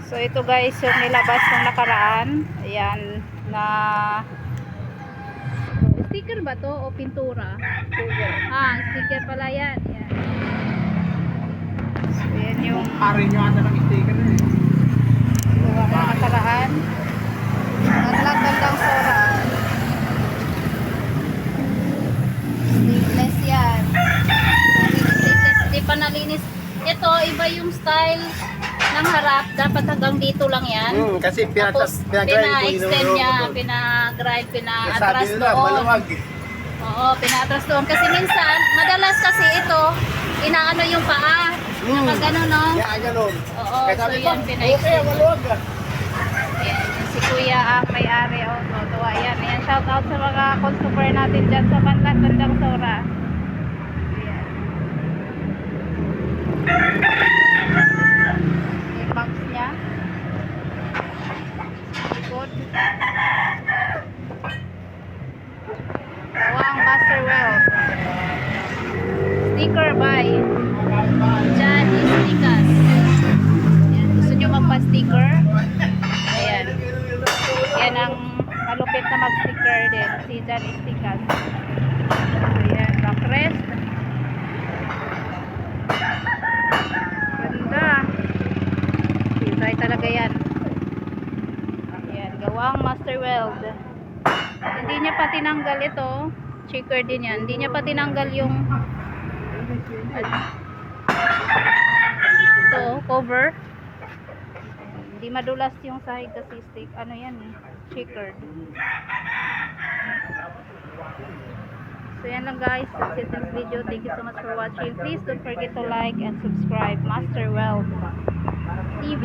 So ito guys yung nilabas ng nakaraan. Ayan na sticker ba to o pintura? Sticker. Sticker pala yan. Ayan. So yan yung Ari nyo ata ng sticker na eh. gawa ng nakaraan. Gandang sora. Sleeveless yan. Sleeveless. Di pa nalinis. Ito, iba yung style ng harap. Dapat hanggang dito lang yan. Kasi Tapos, pina-extend niya. Pina-grind, pina-atras doon. Oo, pina-atras doon. Kasi minsan, madalas kasi ito, inaano yung paa. Kapag gano'n, no? Kaya ganun. Oo, so yan, pina-extend. maluwag ka. Ayan, si Kuya ang may-ari. Tuwa yan. Ayan, shout out sa mga customer natin dyan sa Bandang Sora. Ayan. Yung box niya. Likod. Gawang Master Weld. Sticker by Johnny Stickers. Ayan, gusto nyo magpa-sticker? Ayan. Yan ang malupit na mag-sticker din. Si Johnny Stickers. So yan, backrest. Ganda. Try talaga yan. Ayan, gawang Master Weld. Hindi niya pa tinanggal ito. Checker din yan. Hindi niya pa tinanggal yung ito, cover. Hindi madulas yung sahig kasi stick. Ano yan eh? Checkered. So yan lang guys. That's it this video. Thank you so much for watching. Please don't forget to like and subscribe Master Weld TV.